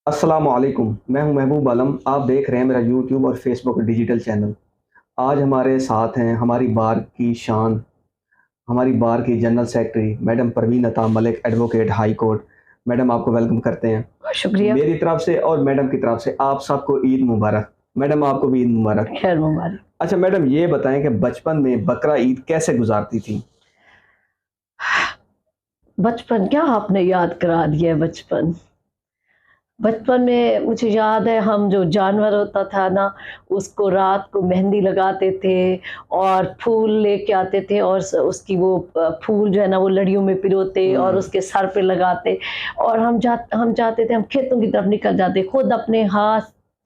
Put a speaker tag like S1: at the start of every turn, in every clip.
S1: अस्सलाम वालेकुम। मैं हूं महबूब आलम। आप देख रहे हैं मेरा यूट्यूब और फेसबुक डिजिटल चैनल। आज हमारे साथ हैं हमारी बार की शान, हमारी बार की जनरल सेक्रेटरी मैडम परवीन अता Malik, advocate high court. Madam, आपको वेलकम करते हैं
S2: शुक्रिया।
S1: मेरी तरफ से और मैडम की तरफ से। आप सबको ईद मुबारक। मैडम, आपको भी ईद मुबारक।
S2: खैर मुबारक।
S1: अच्छा मैडम, ये बताएं कि बचपन में बकरा ईद कैसे गुजारती थी?
S2: बचपन क्या आपने याद करा दिया है बचपन। बचपन में मुझे याद है हम जो जानवर होता था ना, उसको रात को मेहंदी लगाते थे और फूल लेके आते थे और उसकी वो फूल जो है ना वो लड़ियों में पिरोते और
S1: हम्म।
S2: उसके सर पे लगाते। और हम जाते थे, हम खेतों की तरफ निकल जाते, खुद अपने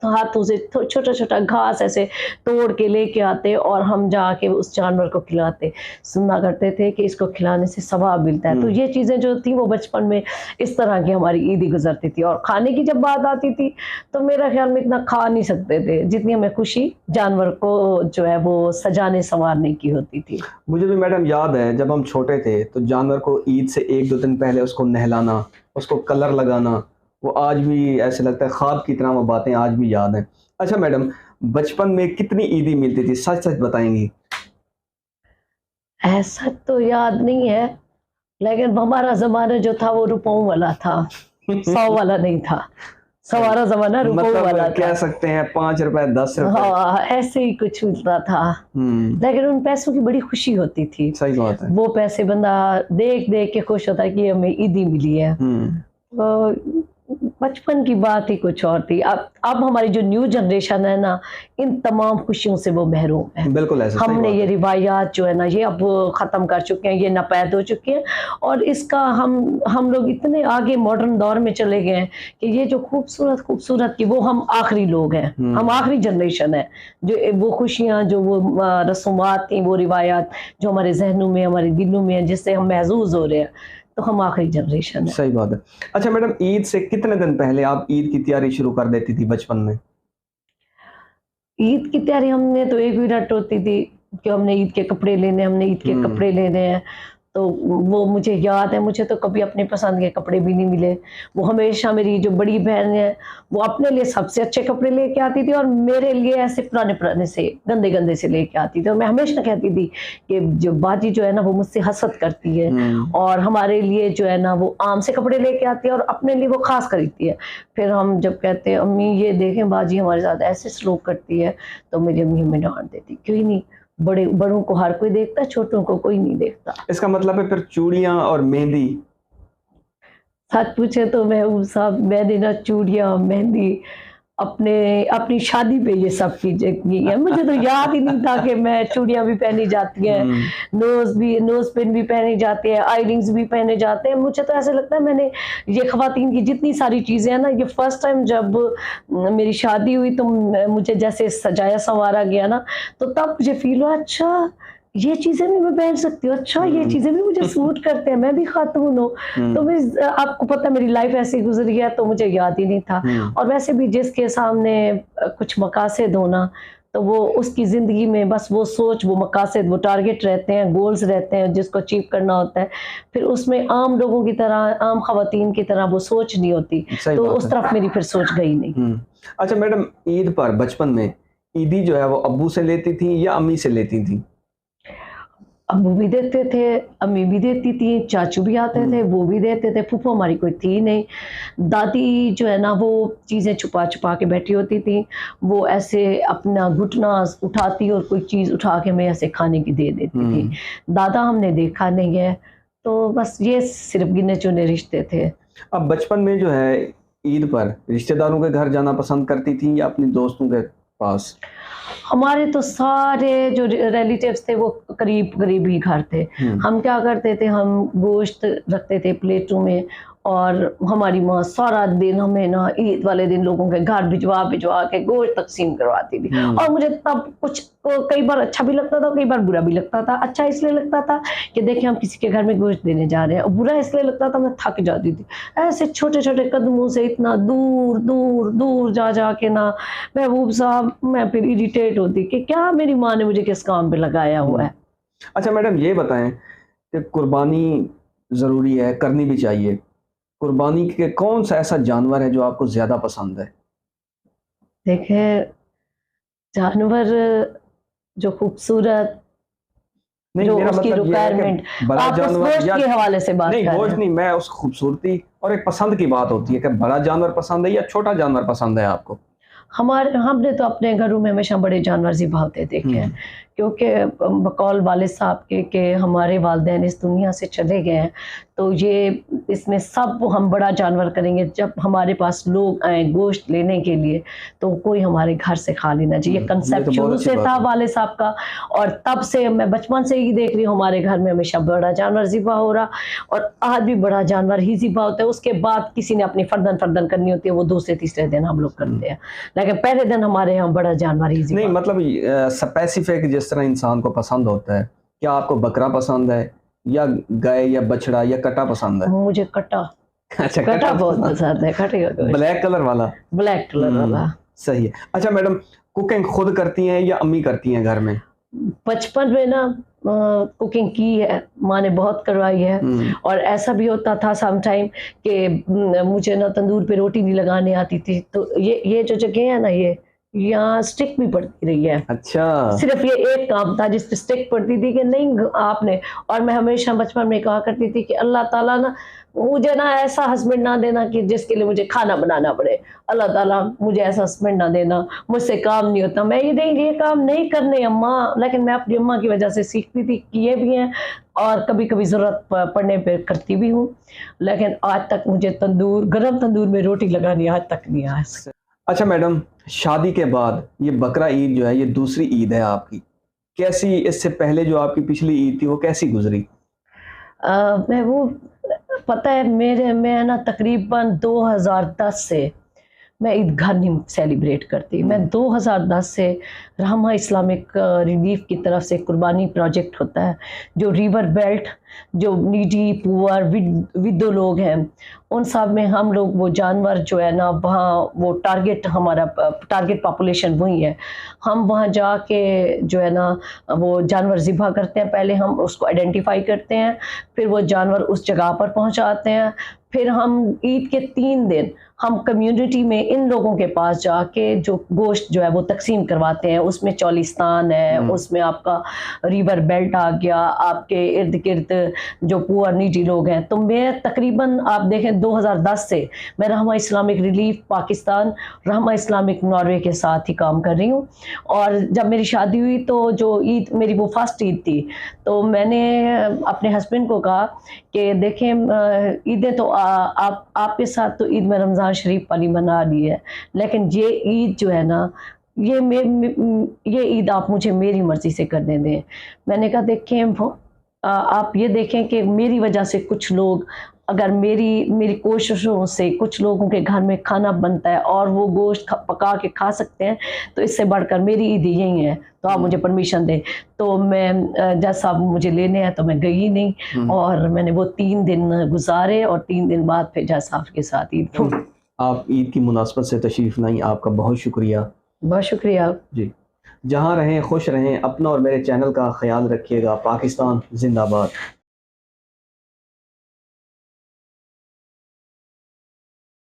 S2: हाथों से छोटा छोटा घास ऐसे तोड़ के लेके आते और हम जाके उस जानवर को खिलाते। सुना करते थे कि इसको खिलाने से सवाब मिलता है। तो
S1: हम्म।
S2: ये चीज़ें जो थी वो बचपन में इस तरह की हमारी ईदी गुजरती थी। और खाने की जब बात आती थी तो मेरा ख्याल में इतना खा नहीं सकते थे जितनी हमें खुशी जानवर को जो है वो सजाने संवारने की होती थी।
S1: मुझे भी मैडम याद है, जब हम छोटे थे तो जानवर को ईद से एक दो दिन पहले उसको नहलाना, उसको कलर लगाना, वो आज भी ऐसे लगता है ख्वाब की तरह, वो बातें आज भी याद हैं। अच्छा मैडम, बचपन में कितनी ईदी मिलती थी, सच सच बताएंगी?
S2: ऐसा तो याद नहीं है, लेकिन हमारा ज़माना जो था वो रुपयों वाला था, 100 वाला नहीं था।
S1: सही।
S2: हमारा ज़माना रुपयों वाला
S1: मतलब कह
S2: था।
S1: सकते हैं 5 रुपए 10 रुपए।
S2: हाँ, ऐसे ही कुछ मिलता था।
S1: हम्म।
S2: लेकिन उन पैसों की बड़ी खुशी होती थी।
S1: सही बात है।
S2: वो पैसे बंदा देख-देख के खुश होता है कि हमें ईदी मिली है।
S1: हम्म।
S2: तो बचपन की बात ही कुछ और थी। अब हमारी जो न्यू जनरेशन है ना, इन तमाम खुशियों से वो महरूम है।
S1: बिल्कुल ऐसे, सही
S2: हमने
S1: बात
S2: ये
S1: है।
S2: रिवायात जो है ना ये अब ख़त्म कर चुके हैं, ये नापैद हो चुकी हैं। और इसका हम लोग इतने आगे मॉडर्न दौर में चले गए हैं कि ये जो खूबसूरत की वो हम आखिरी लोग हैं। हम
S1: हम्म।
S2: आखिरी जनरेशन है जो वो खुशियाँ, जो वो रसूमात थी, वो रिवायात जो हमारे ज़हनों में, हमारे दिलों में है, जिससे हम महज़ूज़ हो रहे हैं, तो हम आखिरी जनरेशन है।
S1: सही बात है। अच्छा मैडम, ईद से कितने दिन पहले आप ईद की तैयारी शुरू कर देती थी बचपन में?
S2: ईद की तैयारी हमने तो एक भी रट होती थी कि हमने ईद के कपड़े लेने हैं, हमने ईद के
S1: हम्म।
S2: कपड़े लेने हैं। तो वो मुझे याद है, मुझे तो कभी अपनी पसंद के कपड़े भी नहीं मिले। वो हमेशा मेरी जो बड़ी बहन है, वो अपने लिए सबसे अच्छे कपड़े लेके आती थी और मेरे लिए ऐसे पुराने-पुराने से, गंदे-गंदे से लेके आती थी। और मैं हमेशा कहती थी कि जो बाजी जो है ना वो मुझसे हसद करती है
S1: हम्म।
S2: और हमारे लिए जो है ना वो आम से कपड़े लेके आती है और अपने लिए वो ख़ास खरीदती है। फिर हम जब कहते हैं अम्मी ये देखें बाजी हमारे साथ ऐसे सलूक करती है, तो मेरी अम्मी हमें डाँट देती, क्यों नहीं, बड़ों को हर कोई देखता है, छोटों को कोई नहीं देखता।
S1: इसका मतलब है फिर चूड़ियां और मेहंदी।
S2: सच पूछे तो महबूब साहब, मैंने ना चूड़ियाँ, मेहंदी अपने अपनी शादी पे ये सब चीज़ें की हैं। मुझे तो याद ही नहीं था कि मैं चूड़ियाँ भी पहनी जाती हैं,
S1: हम्म।
S2: नोज़ पिन भी पहनी जाती है, इयररिंग्स भी पहने जाते हैं। मुझे तो ऐसा लगता है मैंने ये ख़वातीन की जितनी सारी चीज़ें हैं ना, ये फर्स्ट टाइम जब मेरी शादी हुई तो मुझे जैसे सजाया-सँवारा गया ना, तो तब मुझे फ़ील हुआ, अच्छा ये चीज़ें भी मैं पहन सकती हूँ, अच्छा ये
S1: हम्म।
S2: चीज़ें भी मुझे सूट करते हैं, मैं भी खातून हूँ। तो
S1: हम्म।
S2: मैं आपको पता है मेरी लाइफ़ ऐसी गुज़री है तो मुझे याद ही नहीं था।
S1: हम्म।
S2: और वैसे भी जिसके सामने कुछ मकासद हो ना, तो वो उसकी ज़िंदगी में बस वो सोच, वो मकासद, वो टारगेट रहते हैं, गोल्स रहते हैं जिसको अचीव करना होता है। फिर उसमें आम लोगों की तरह, आम ख़वातीन की तरह वो सोच नहीं होती,
S1: सही
S2: तो
S1: बात
S2: उस
S1: है।
S2: तरफ मेरी फिर सोच गई नहीं।
S1: हम्म। अच्छा मैडम, ईद पर बचपन में ईदी जो है वो अब्बू से लेती थी या अम्मी से लेती थी?
S2: अब्बू भी देते थे, अम्मी भी देती थी, चाचू भी आते थे,
S1: हम्म।
S2: वो भी देते थे, फूफू हमारी कोई थी नहीं। दादी जो है ना वो चीज़ें छुपा-छुपा के बैठी होती थी। वो ऐसे अपना घुटना उठाती और कोई चीज़ उठा के हमें ऐसे खाने की दे देती थी।
S1: हम्म।
S2: दादा हमने देखा नहीं है, तो बस ये सिर्फ़ गिने-चुने रिश्ते थे।
S1: अब बचपन में जो है ईद पर रिश्तेदारों के घर जाना पसंद करती थी या अपने दोस्तों के पास?
S2: हमारे तो सारे जो रिलेटिव्स थे वो करीब-करीब ही घर थे।
S1: हम्म।
S2: हम क्या करते थे, हम गोश्त रखते थे प्लेटों में और हमारी माँ सारा दिन हमें ना ईद वाले दिन लोगों के घर भिजवा-भिजवा के गोश्त तक़सीम करवाती थी।
S1: हम्म।
S2: और मुझे तब कुछ कई बार अच्छा भी लगता था, कई बार बुरा भी लगता था। अच्छा इसलिए लगता था कि देखिए हम किसी के घर में गोश्त देने जा रहे हैं, और बुरा इसलिए लगता था मैं थक जाती थी। ऐसे छोटे-छोटे कदमों से इतना दूर जा के ना महबूब साहब, मैं फिर इरिटेट होती कि क्या मेरी माँ ने मुझे किस काम पे लगाया हुआ
S1: हम्म।
S2: है।
S1: अच्छा मैडम, ये बताएं कि कुर्बानी ज़रूरी है, करनी भी चाहिए। कुर्बानी के कौन सा ऐसा जानवर है जो आपको ज़्यादा पसंद है?
S2: देखें, जानवर जो खूबसूरत,
S1: नहीं,
S2: जो
S1: मेरा
S2: उसकी
S1: मतलब ये है
S2: रिक्वायरमेंट,
S1: कि बड़ा
S2: आप उस
S1: जानवर
S2: गोश्त
S1: या
S2: के हवाले से बात
S1: नहीं,
S2: कर रहे
S1: गोश्त
S2: हैं।
S1: नहीं, मैं उस खूबसूरती और एक पसंद की बात होती है कि बड़ा जानवर पसंद है या छोटा जानवर पसंद है आपको?
S2: हमने तो अपने घरों में हमेशा बड़े जानवर ज़िबा होते देखे हैं,
S1: हुँ,
S2: क्योंकि बकौल वालिद साहब के हमारे वालिदैन इस दुनिया से चले गए हैं, तो ये इसमें सब हम बड़ा जानवर करेंगे। जब हमारे पास लोग आएँ गोश्त लेने के लिए, तो कोई हमारे घर से खाली ना जाए। ये
S1: ये
S2: कंसेप्ट
S1: तो बहुत
S2: शुरू
S1: अच्छी
S2: से
S1: बात
S2: था
S1: है।
S2: वालिद साहब का, और तब से मैं बचपन से ही देख रही हूँ हमारे घर में हमेशा बड़ा जानवर ज़िबा हो रहा, और आज भी बड़ा जानवर ही ज़िबा होता है। उसके बाद किसी ने अपनी फर्दन करनी होती है, वो दूसरे तीसरे दिन हम लोग
S1: हुँ।
S2: करते हैं। लेकिन पहले दिन हमारे यहाँ बड़ा जानवर ही
S1: नहीं
S2: ज़िबा।
S1: मतलब स्पेसिफिक जिस तरह इंसान को पसंद होता है, क्या आपको बकरा पसंद है या गाय या बछड़ा या कटा पसंद है?
S2: मुझे कटा
S1: अच्छा,
S2: कटा
S1: कटा
S2: बहुत
S1: पसंद
S2: पसंद है, कटे का गोश्त,
S1: ब्लैक कलर वाला?
S2: ब्लैक कलर वाला।
S1: सही है। अच्छा मैडम, कुकिंग खुद करती हैं या अम्मी करती हैं घर में?
S2: बचपन में ना कुकिंग की है, माँ ने बहुत करवाई है,
S1: हुँ,
S2: और ऐसा भी होता था सम टाइम कि मुझे ना तंदूर पे रोटी नहीं लगाने आती थी, तो ये जो जगह है ना, ये यहाँ स्टिक भी पड़ती रही है।
S1: अच्छा।
S2: सिर्फ ये एक काम था जिस पे स्टिक पड़ती थी कि नहीं आपने, और मैं हमेशा बचपन में कहा करती थी कि अल्लाह ताला ना मुझे ना ऐसा हस्बैंड ना देना कि जिसके लिए मुझे खाना बनाना पड़े। अल्लाह ताला मुझे ऐसा हस्बैंड ना देना, मुझसे काम नहीं होता। मैं ये काम नहीं करने अम्मा, लेकिन मैं अपनी अम्मा की वजह से सीखती थी, किए भी हैं, और कभी-कभी ज़रूरत पड़ने पे करती भी हूँ। लेकिन आज तक मुझे गरम तंदूर में रोटी लगानी आज तक नहीं आ सकी।
S1: अच्छा मैडम, शादी के बाद ये बकरा ईद जो है ये दूसरी ईद है आपकी। कैसी इससे पहले जो आपकी पिछली ईद थी वो कैसी गुज़री?
S2: मैं वो पता है मैं ना तकरीबन 2010 से मैं ईद घर नहीं सेलिब्रेट करती। मैं 2010 से रहमा इस्लामिक रिलीफ की तरफ से कुर्बानी प्रोजेक्ट होता है, जो रिवर बेल्ट, जो नीडी पुअर विडो लोग हैं, उन सब में हम लोग वो जानवर जो है ना, वहाँ वो हमारा टारगेट पॉपुलेशन वही है। हम वहाँ जाके जो है ना वो जानवर ज़िबा करते हैं। पहले हम उसको आइडेंटिफ़ाई करते हैं, फिर वो जानवर उस जगह पर पहुँचाते हैं। फिर हम ईद के 3 दिन हम कम्युनिटी में इन लोगों के पास जाके जो गोश्त जो है वो तक़सीम करवाते हैं। उसमें चौलिस्तान है,
S1: हुँ,
S2: उसमें आपका रिवर बेल्ट आ गया, आपके इर्द-गिर्द जो पुअर नीडी लोग हैं। तो मैं तकरीबन आप देखें 2010 से मैं Rahma Islamic Relief Pakistan, Rahma Islamic Norway के साथ ही काम कर रही हूँ। और जब मेरी शादी हुई तो जो ईद मेरी वो फर्स्ट ईद थी, तो मैंने अपने हस्बैंड को कहा कि देखें ईदें तो आप आपके साथ तो ईद में रमज़ान शरीफ वाली मना ली है, लेकिन ये ईद जो है ना, ये ईद आप मुझे मेरी मर्ज़ी से करने दें। मैंने कहा देखें आप ये देखें कि मेरी वजह से कुछ लोग, अगर मेरी कोशिशों से कुछ लोगों के घर में खाना बनता है और वो गोश्त पका के खा सकते हैं, तो इससे बढ़कर मेरी ईद यही है, तो आप मुझे परमिशन दें। तो मैं जैसा आप मुझे लेने आए तो मैं गई नहीं,
S1: हुँ।
S2: और मैंने वो 3 दिन गुज़ारे, और 3 दिन बाद फिर जैसा आपके साथ ईद।
S1: आप ईद की मुनासबत से तशरीफ़ लाई, आपका बहुत शुक्रिया।
S2: बहुत शुक्रिया।
S1: जी। जहाँ रहें खुश रहें, अपना और मेरे चैनल का ख़याल रखिएगा। पाकिस्तान ज़िंदाबाद।